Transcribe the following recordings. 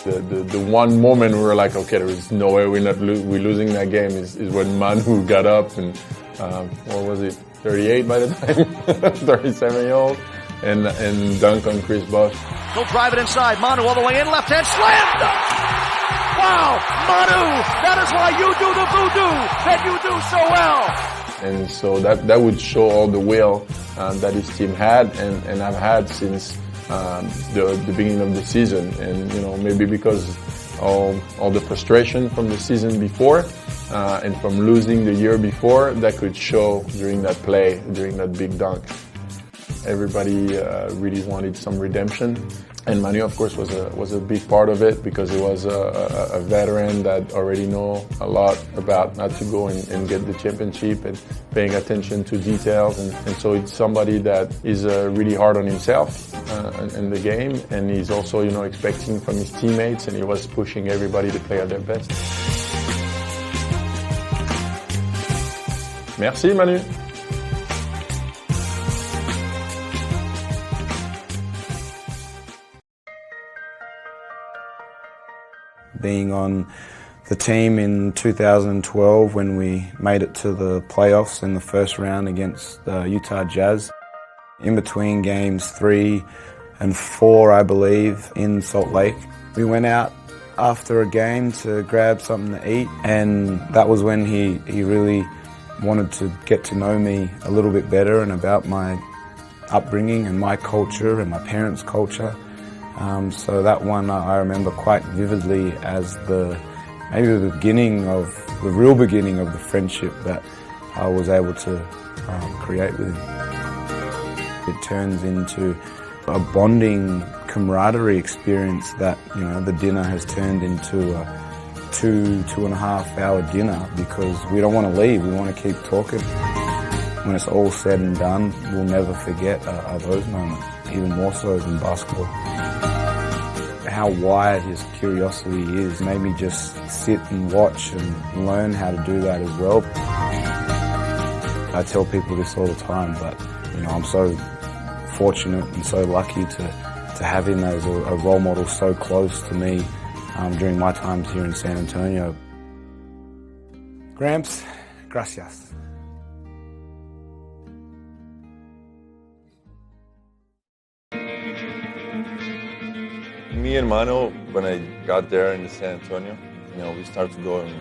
the one moment we were like, okay, there is no way we're losing that game is when Manu got up and what was it, 38 by the time, 37-year-old, and dunk on Chris Bosh. He'll drive it inside. Manu all the way in, left hand slam dunk. Wow, Manu, that is why you do the voodoo that you do so well. And so that would show all the will that his team had and I've had since the beginning of the season. And maybe because all the frustration from the season before and from losing the year before, that could show during that play, during that big dunk. Everybody really wanted some redemption, and Manu, of course, was a big part of it because he was a veteran that already know a lot about how to go and get the championship and paying attention to details, and so it's somebody that is really hard on himself in the game, and he's also expecting from his teammates, and he was pushing everybody to play at their best. Merci, Manu. Being on the team in 2012 when we made it to the playoffs in the first round against the Utah Jazz. In between games 3 and 4, I believe, in Salt Lake, we went out after a game to grab something to eat, and that was when he really wanted to get to know me a little bit better and about my upbringing and my culture and my parents' culture. So that one I remember quite vividly as maybe the real beginning of the friendship that I was able to create with him. It turns into a bonding camaraderie experience that, the dinner has turned into a 2.5 hour dinner because we don't want to leave, we want to keep talking. When it's all said and done, we'll never forget are those moments, even more so than basketball. How wide his curiosity is made me just sit and watch and learn how to do that as well. I tell people this all the time, but I'm so fortunate and so lucky to have him as a role model so close to me during my times here in San Antonio. Gramps, gracias. Me and Manu, when I got there in San Antonio, we started going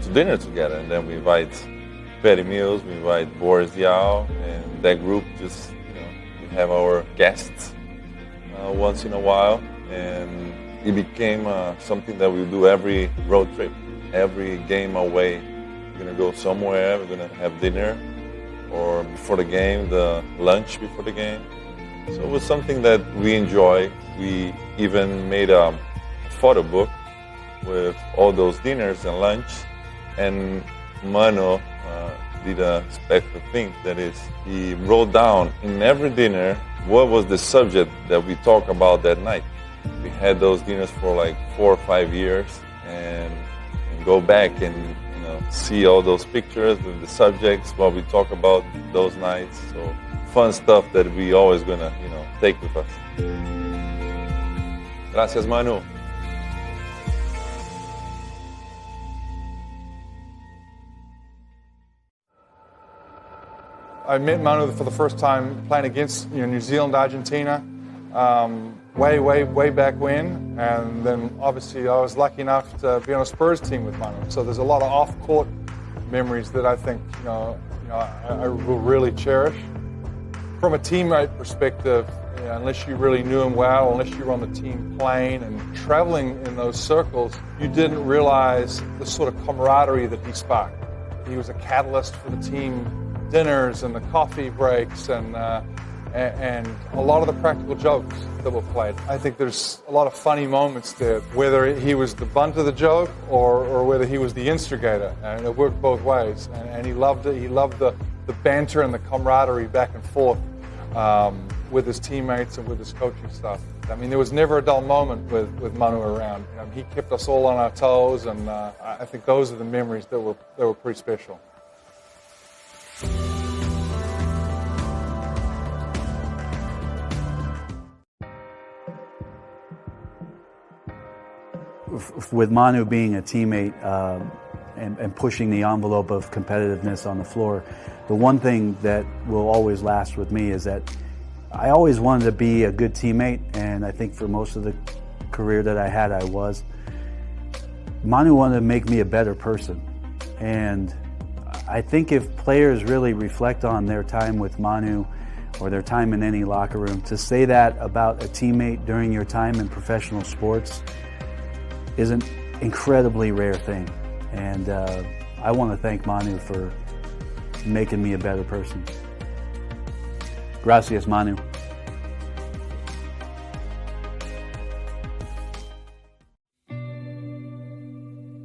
to dinner together, and then we invite Patty Mills, we invite Boris Diaw, and that group just, we have our guests once in a while, and it became something that we do every road trip, every game away. We're gonna go somewhere, we're gonna have dinner, or before the game, the lunch before the game. So it was something that we enjoy. We even made a photo book with all those dinners and lunch. And Manu did a special thing, that is, he wrote down in every dinner what was the subject that we talked about that night. We had those dinners for like 4 or 5 years, and go back and see all those pictures with the subjects, what we talk about those nights. So fun stuff that we always gonna take with us. Gracias, Manu. I met Manu for the first time playing against New Zealand, Argentina, way back when, and then obviously I was lucky enough to be on a Spurs team with Manu. So there's a lot of off-court memories that I think I will really cherish. From a teammate perspective, unless you really knew him well, unless you were on the team playing and traveling in those circles, you didn't realize the sort of camaraderie that he sparked. He was a catalyst for the team dinners and the coffee breaks and a lot of the practical jokes that were played. I think there's a lot of funny moments there, whether he was the butt of the joke or whether he was the instigator, and it worked both ways. And he loved it. He loved the banter and the camaraderie back and forth with his teammates and with his coaching staff. I mean, there was never a dull moment with Manu around. He kept us all on our toes, and I think those are the memories that were pretty special. with Manu being a teammate and pushing the envelope of competitiveness on the floor, the one thing that will always last with me is that I always wanted to be a good teammate, and I think for most of the career that I had, I was. Manu wanted to make me a better person, and I think if players really reflect on their time with Manu or their time in any locker room, to say that about a teammate during your time in professional sports is an incredibly rare thing. And I want to thank Manu for making me a better person. Gracias, Manu.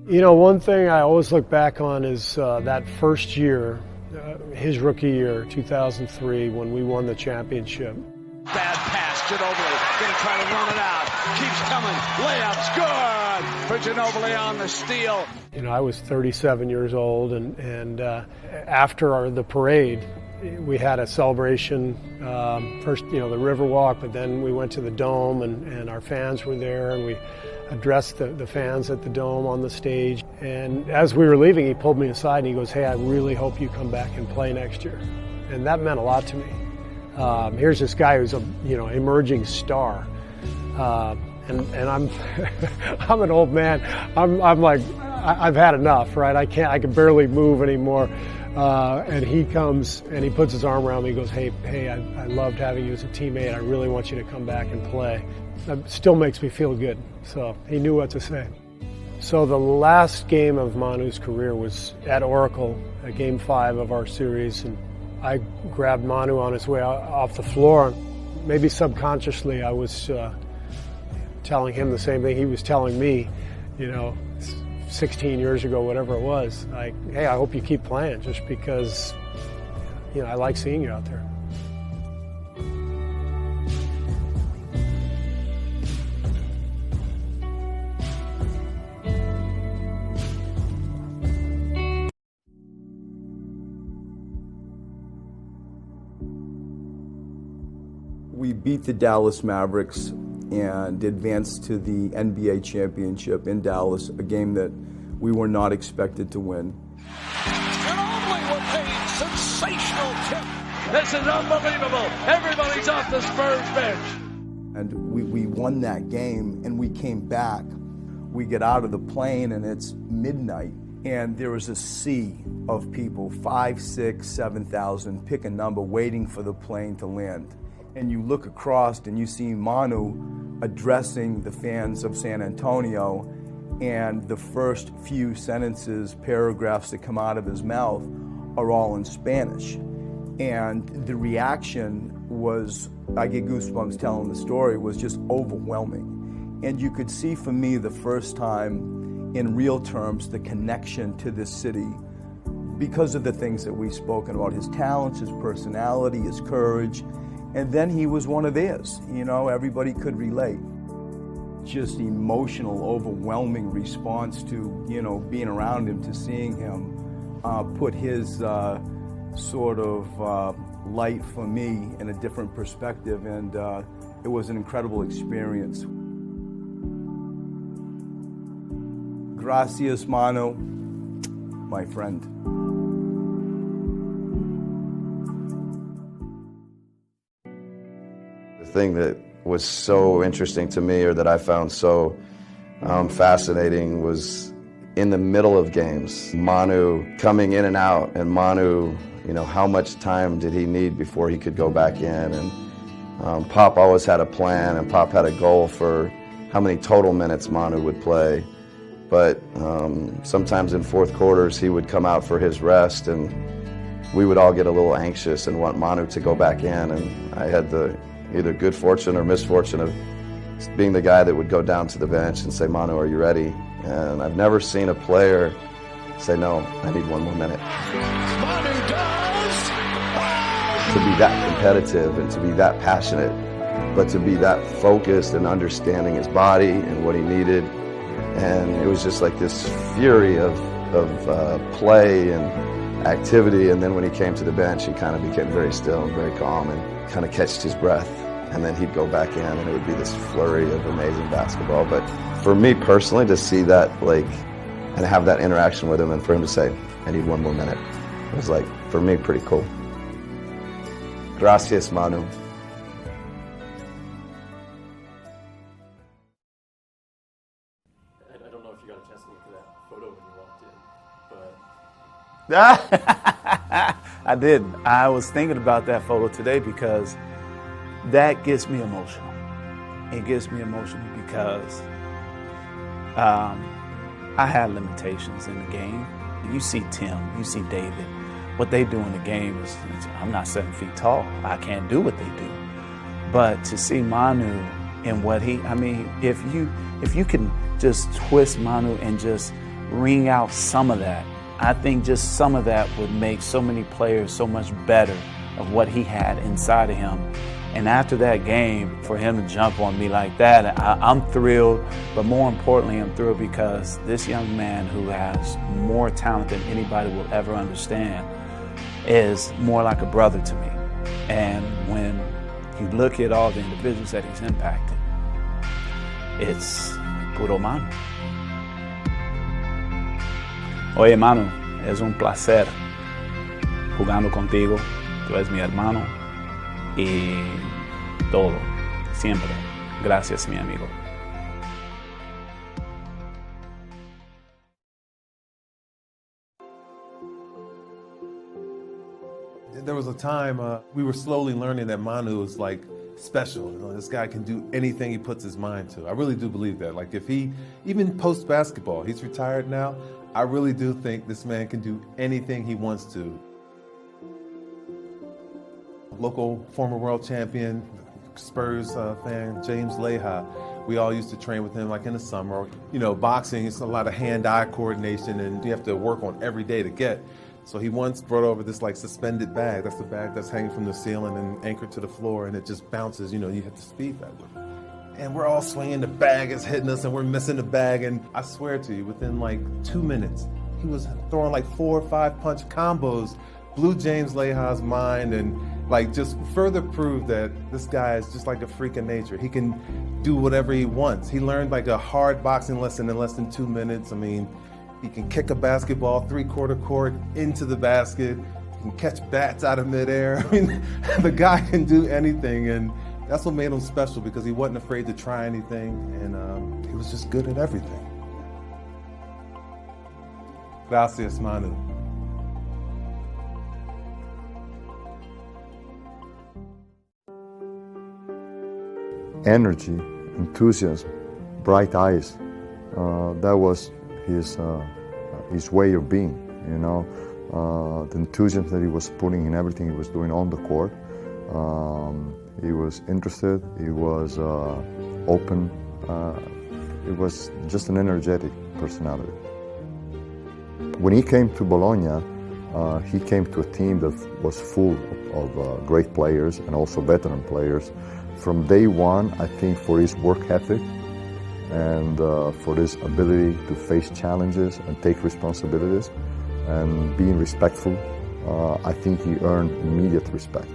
You know, one thing I always look back on is that first year, his rookie year, 2003, when we won the championship. Bad pass, Ginobili going to try to run it out. Keeps coming, layups, good for Ginobili on the steal. You know, I was 37 years old, and after the parade, we had a celebration. First, you know, the Riverwalk, but then we went to the Dome, and our fans were there, and we addressed the fans at the Dome on the stage. And as we were leaving, he pulled me aside and he goes, "Hey, I really hope you come back and play next year." And that meant a lot to me. Here's this guy who's a emerging star, and I'm I'm an old man. I'm like, I've had enough, right? I can barely move anymore. And he comes and he puts his arm around me. He goes, hey, I loved having you as a teammate. I really want you to come back and play. That still makes me feel good. So he knew what to say. So the last game of Manu's career was at Oracle, Game 5 of our series, and I grabbed Manu on his way off the floor. Maybe subconsciously I was telling him the same thing he was telling me, 16 years ago, whatever it was. Like, hey, I hope you keep playing, just because, I like seeing you out there. We beat the Dallas Mavericks and advanced to the NBA championship in Dallas, a game that we were not expected to win. Ginobili with a sensational tip. This is unbelievable. Everybody's off the Spurs bench. And we won that game, and we came back. We get out of the plane, and it's midnight, and there was a sea of people, 5,000, 6,000, 7,000, pick a number, waiting for the plane to land. And you look across and you see Manu addressing the fans of San Antonio, and the first few sentences, paragraphs that come out of his mouth are all in Spanish. And the reaction was, I get goosebumps telling the story, was just overwhelming. And you could see for me the first time in real terms the connection to this city because of the things that we've spoken about, his talents, his personality, his courage. And then he was one of theirs, everybody could relate. Just emotional, overwhelming response to, being around him, to seeing him put his sort of light for me in a different perspective, and it was an incredible experience. Gracias, Manu, my friend. The thing that was so interesting to me, or that I found so fascinating, was in the middle of games, Manu coming in and out, and Manu, how much time did he need before he could go back in? And Pop always had a plan, and Pop had a goal for how many total minutes Manu would play. But sometimes in fourth quarters, he would come out for his rest, and we would all get a little anxious and want Manu to go back in. And I had the either good fortune or misfortune of being the guy that would go down to the bench and say, "Manu, are you ready?" And I've never seen a player say, "No, I need one more minute." Manu does! To be that competitive and to be that passionate, but to be that focused and understanding his body and what he needed. And it was just like this fury of play and activity. And then when he came to the bench, he kind of became very still and very calm and kind of catched his breath. and then he'd go back in, and it would be this flurry of amazing basketball. But for me personally, to see that, like, and have that interaction with him, and for him to say, I need one more minute, it was, like, for me, pretty cool. Gracias, Manu. I don't know if you got a chance to look at that photo when you walked in, but... I did. I was thinking about that photo today because that gets me emotional. It gets me emotional because I had limitations in the game. You see Tim, you see David. What they do in the game is, I'm not 7 feet tall. I can't do what they do. But to see Manu and what if you can just twist Manu and just wring out some of that, I think just some of that would make so many players so much better of what he had inside of him. And after that game, for him to jump on me like that, I'm thrilled. But more importantly, I'm thrilled because this young man who has more talent than anybody will ever understand is more like a brother to me. And when you look at all the individuals that he's impacted, it's puro Manu. Oye, Manu, es un placer jugando contigo. Tú eres mi hermano y todo, siempre. Gracias, mi amigo. There was a time we were slowly learning that Manu was like special. You know, this guy can do anything he puts his mind to. I really do believe that. Like if he, even post basketball, he's retired now, I really do think this man can do anything he wants to. Local former world champion, Spurs fan, James Leha, we all used to train with him like in the summer. You know, boxing, it's a lot of hand-eye coordination and you have to work on every day to get. So he once brought over this like suspended bag. That's the bag that's hanging from the ceiling and anchored to the floor, and it just bounces. You know, you have to speed that with it. And we're all swinging, the bag is hitting us, and we're missing the bag. And I swear to you, within like 2 minutes, he was throwing like 4 or 5 punch combos, blew James Leha's mind, and like just further proved that this guy is just like a freak of nature. He can do whatever he wants. He learned like a hard boxing lesson in less than 2 minutes. I mean, he can kick a basketball 3/4 court into the basket. He can catch bats out of midair. I mean, the guy can do anything, and that's what made him special because he wasn't afraid to try anything, and he was just good at everything. Gracias, Manu. Energy, enthusiasm, bright eyes. That was his way of being, you know. The enthusiasm that he was putting in everything he was doing on the court. He was interested, he was open. It was just an energetic personality. When he came to Bologna, he came to a team that was full of great players and also veteran players. From day one, I think for his work ethic and for his ability to face challenges and take responsibilities and being respectful, I think he earned immediate respect.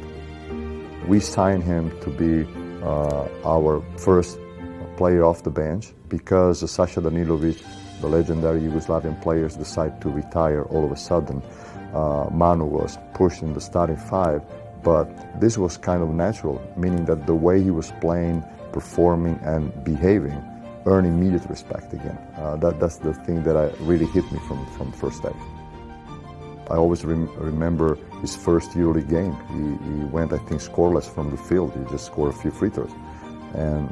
We signed him to be our first player off the bench because Sasha Danilovic, the legendary Yugoslavian player, decided to retire all of a sudden. Manu was pushed in the starting 5, but this was kind of natural, meaning that the way he was playing, performing, and behaving earned immediate respect again. That's the thing that really hit me from first day. I always remember his first EuroLeague game. He went, I think, scoreless from the field. He just scored a few free throws. And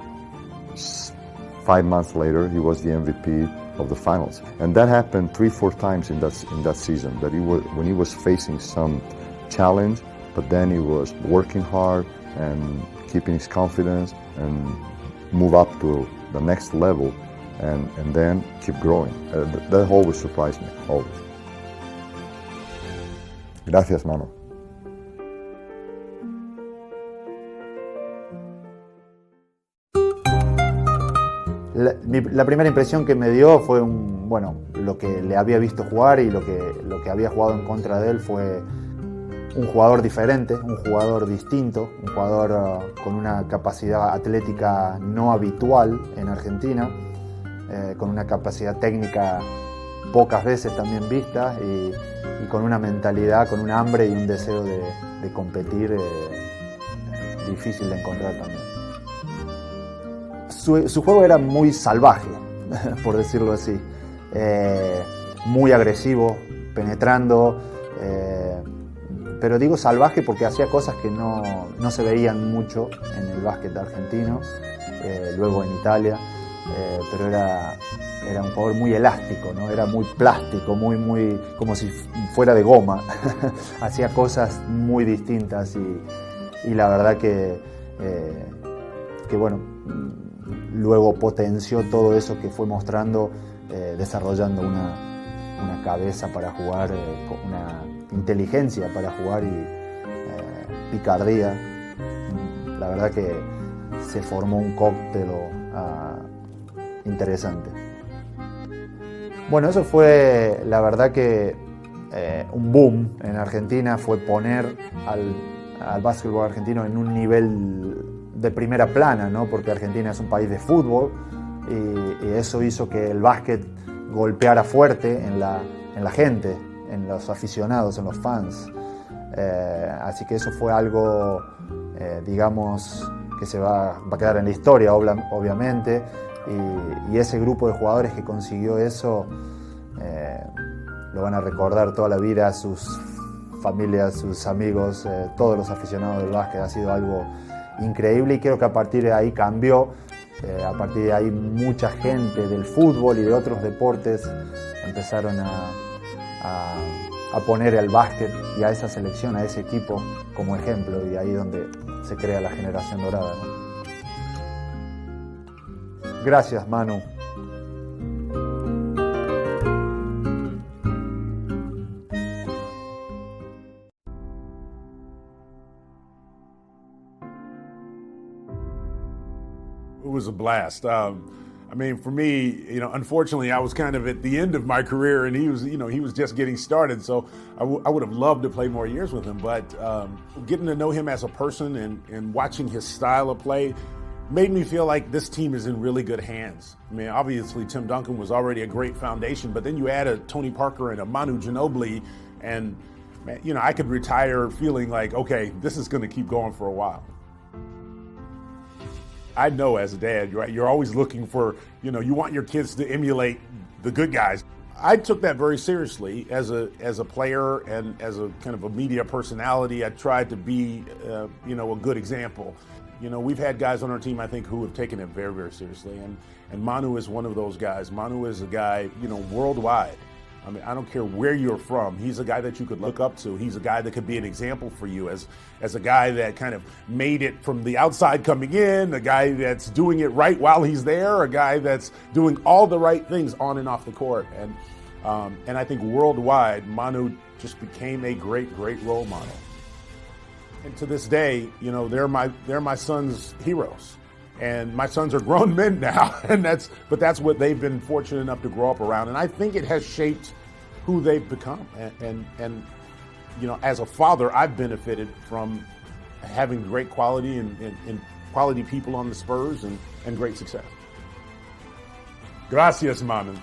5 months later, he was the MVP of the finals. And that happened 3-4 times in that season, that when he was facing some challenge, but then he was working hard and keeping his confidence and move up to the next level and then keep growing. That always surprised me, always. Gracias, Manu. La primera impresión que me dio fue lo que le había visto jugar y lo que había jugado en contra de él fue un jugador diferente, un jugador distinto, un jugador con una capacidad atlética no habitual en Argentina, con una capacidad técnica pocas veces también vista y con una mentalidad, con un hambre y un deseo de competir difícil de encontrar también. Su juego era muy salvaje, por decirlo así, muy agresivo, penetrando, pero digo salvaje porque hacía cosas que no se veían mucho en el básquet argentino, luego en Italia, pero era un jugador muy elástico, ¿no? Era muy plástico, muy como si fuera de goma. Hacía cosas muy distintas y la verdad que bueno, luego potenció todo eso que fue mostrando, desarrollando una cabeza para jugar, una inteligencia para jugar y picardía. La verdad que se formó un cóctel interesante. Bueno, eso fue la verdad que un boom en Argentina, fue poner al básquetbol argentino en un nivel de primera plana, ¿no? Porque Argentina es un país de fútbol y eso hizo que el básquet golpeara fuerte en la gente, en los aficionados, en los fans. Así que eso fue algo, digamos, que se va a quedar en la historia, obviamente. Y ese grupo de jugadores que consiguió eso lo van a recordar toda la vida, sus familias, sus amigos, todos los aficionados del básquet. Ha sido algo increíble y creo que a partir de ahí cambió. A partir de ahí mucha gente del fútbol y de otros deportes empezaron a poner al básquet y a esa selección, a ese equipo como ejemplo, y ahí donde se crea la generación dorada, ¿no? Gracias, Manu. It was a blast. I mean, for me, unfortunately, I was kind of at the end of my career, and he was just getting started. So I would have loved to play more years with him. But getting to know him as a person and watching his style of play made me feel like this team is in really good hands. I mean, obviously, Tim Duncan was already a great foundation, but then you add a Tony Parker and a Manu Ginobili, and I could retire feeling like, okay, this is going to keep going for a while. I know as a dad, you're always looking for, you want your kids to emulate the good guys. I took that very seriously as a player and as a kind of a media personality. I tried to be, a good example. We've had guys on our team, I think, who have taken it very, very seriously. And Manu is one of those guys. Manu is a guy, worldwide. I mean, I don't care where you're from. He's a guy that you could look up to. He's a guy that could be an example for you as a guy that kind of made it from the outside coming in, a guy that's doing it right while he's there, a guy that's doing all the right things on and off the court. And I think worldwide, Manu just became a great, great role model. And to this day, they're my son's heroes. And my sons are grown men now, but that's what they've been fortunate enough to grow up around. And I think it has shaped who they've become. And as a father, I've benefited from having great quality and quality people on the Spurs and great success. Gracias, Manu.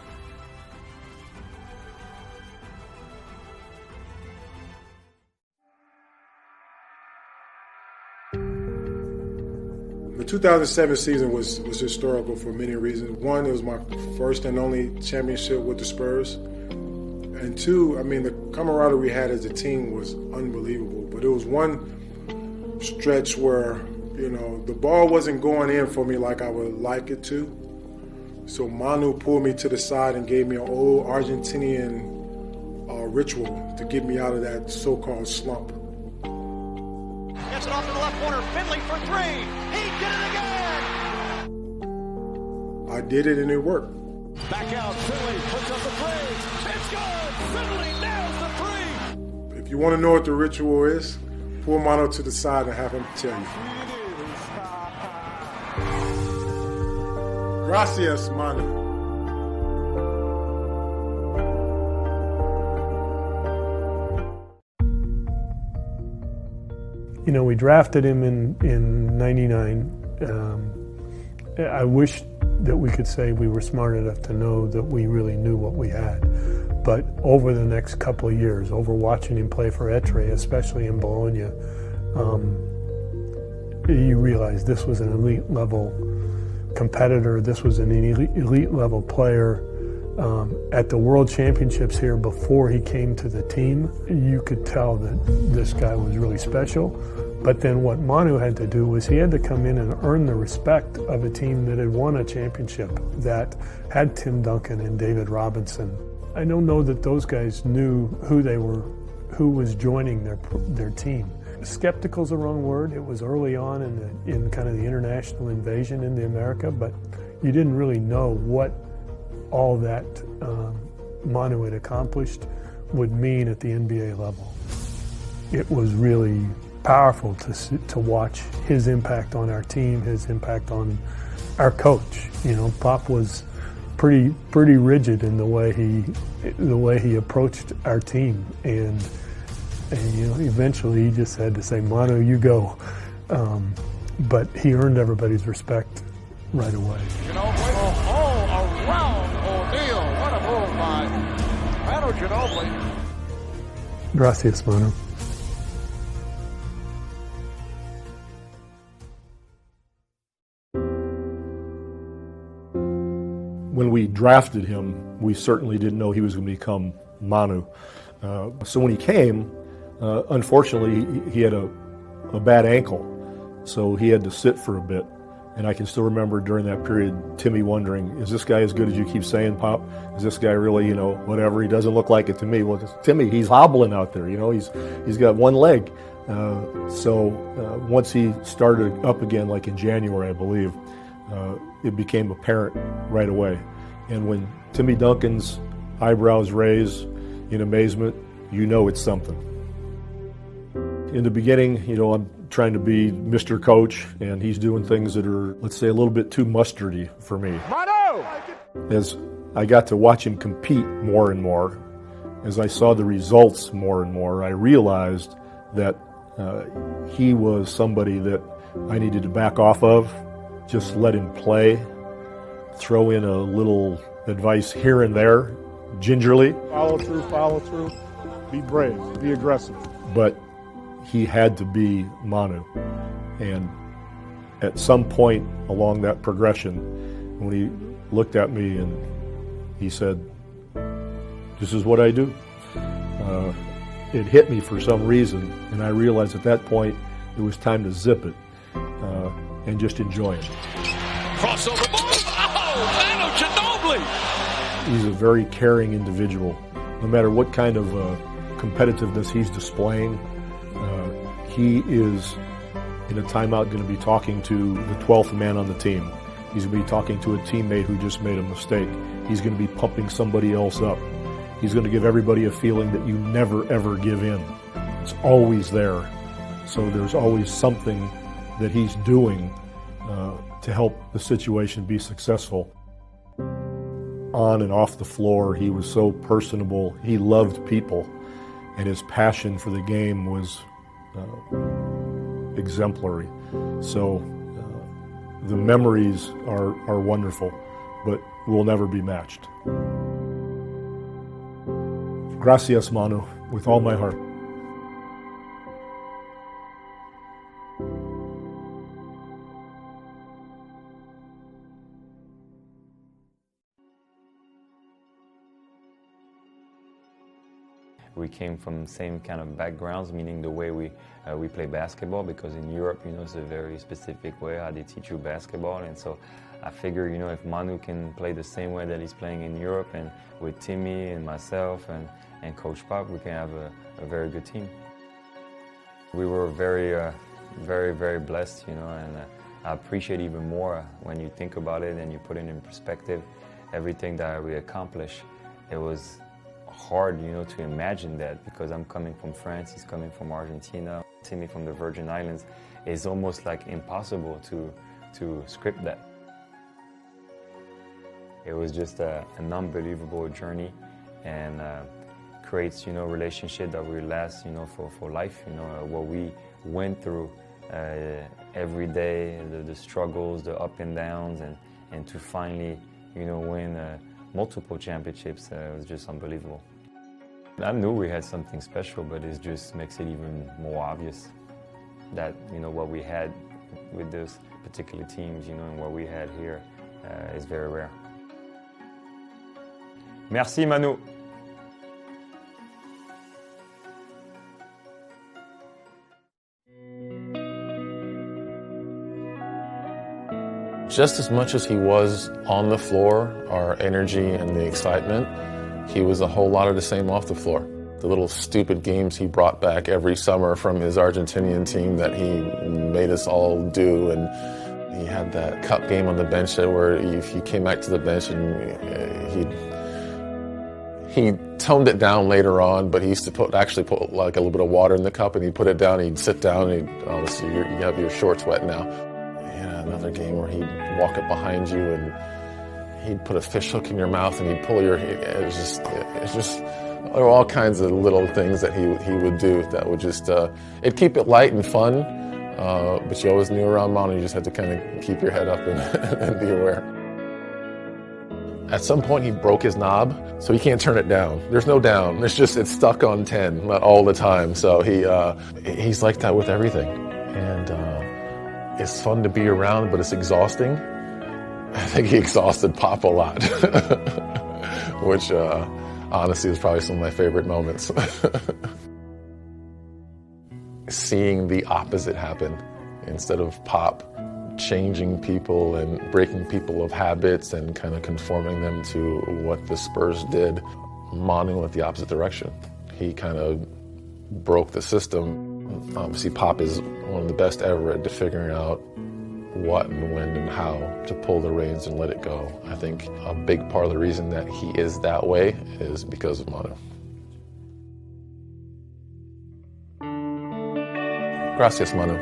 The 2007 season was historical for many reasons. One, it was my first and only championship with the Spurs. And two, I mean, the camaraderie we had as a team was unbelievable. But it was one stretch where, the ball wasn't going in for me like I would like it to. So Manu pulled me to the side and gave me an old Argentinian ritual to get me out of that so-called slump. Gets it off to the left corner. Finley for three. He did it again. I did it and it worked. Back out. Finley puts up the three. It's good. Finley nails the three. If you want to know what the ritual is, pull Manu to the side and have him tell you. Gracias, Manu. You know, we drafted him in '99. I wish that we could say we were smart enough to know that we really knew what we had. But over the next couple of years, over watching him play for Etre, especially in Bologna, you realize this was an elite level competitor. This was an elite level player. At the World Championships here before he came to the team, you could tell that this guy was really special. But then what Manu had to do was he had to come in and earn the respect of a team that had won a championship, that had Tim Duncan and David Robinson. I don't know that those guys knew who they were, who was joining their team. Skeptical's the wrong word. It was early on in kind of the international invasion into America, but you didn't really know what all that Manu had accomplished would mean at the NBA level. It was really powerful to watch his impact on our team, his impact on our coach. You know, Pop was pretty rigid in the way he approached our team, and you know, eventually he just had to say, "Manu, you go." But he earned everybody's respect right away. What a move by Manu Ginobili. Gracias, Manu. When we drafted him, we certainly didn't know he was going to become Manu. So when he came, unfortunately, he had a bad ankle, so he had to sit for a bit. And I can still remember during that period, Timmy wondering, is this guy as good as you keep saying, Pop? Is this guy really, you know, whatever? He doesn't look like it to me. Well, Timmy, he's hobbling out there, you know, he's got one leg. So once he started up again, like in January, I believe, it became apparent right away. And when Timmy Duncan's eyebrows raise in amazement, you know it's something. In the beginning, you know, I'm trying to be Mr. Coach, and he's doing things that are, let's say, a little bit too mustardy for me. Manu! As I got to watch him compete more and more, as I saw the results more and more, I realized that he was somebody that I needed to back off of, just let him play, throw in a little advice here and there, gingerly. Follow through, be brave, be aggressive. But he had to be Manu. And at some point along that progression, when he looked at me and he said, "This is what I do," it hit me for some reason, and I realized at that point it was time to zip it and just enjoy it. Crossover move! Oh, Manu Ginobili! He's a very caring individual. No matter what kind of competitiveness he's displaying, he is in a timeout going to be talking to the 12th man on the team. He's going to be talking to a teammate who just made a mistake. He's going to be pumping somebody else up. He's going to give everybody a feeling that you never, ever give in. It's always there. So there's always something that he's doing to help the situation be successful. On and off the floor, he was so personable. He loved people, and his passion for the game was exemplary. So the memories are wonderful, but will never be matched. Gracias, Manu, with all my heart. We came from the same kind of backgrounds, meaning the way we play basketball, because in Europe, you know, it's a very specific way how they teach you basketball. And so I figure, you know, if Manu can play the same way that he's playing in Europe, and with Timmy and myself and Coach Pop, we can have a very good team. We were very, very blessed, you know, and I appreciate even more when you think about it and you put it in perspective, everything that we accomplished. It was hard, you know, to imagine that, because I'm coming from France, he's coming from Argentina, Timmy from the Virgin Islands. It's almost like impossible to script that. It was just an unbelievable journey, and creates, you know, relationship that will last, you know, for life. You know, went through every day, the struggles, the up and downs, and to finally, win multiple championships was just unbelievable. I knew we had something special, but it just makes it even more obvious that, what we had with those particular teams, and what we had here is very rare. Merci, Manu. Just as much as he was on the floor, our energy and the excitement, he was a whole lot of the same off the floor. The little stupid games he brought back every summer from his Argentinian team that he made us all do, and he had that cup game on the bench where if he came back to the bench and he toned it down later on, but he used to actually put like a little bit of water in the cup, and he'd put it down, and he'd sit down, and obviously you have your shorts wet now. Another game where he'd walk up behind you and he'd put a fish hook in your mouth and he'd pull your hair. It's just there were all kinds of little things that he would do that would just it'd keep it light and fun, but you always knew around Manu you just had to kind of keep your head up and be aware. At some point he broke his knob, so he can't turn it down. There's no down. It's stuck on 10, not all the time. So he's like that with everything, and it's fun to be around, but it's exhausting. I think he exhausted Pop a lot, which honestly is probably some of my favorite moments. Seeing the opposite happen, instead of Pop changing people and breaking people of habits and kind of conforming them to what the Spurs did, Manu went the opposite direction. He kind of broke the system. Obviously, Pop is one of the best ever at figuring out what and when and how to pull the reins and let it go. I think a big part of the reason that he is that way is because of Manu. Gracias, Manu.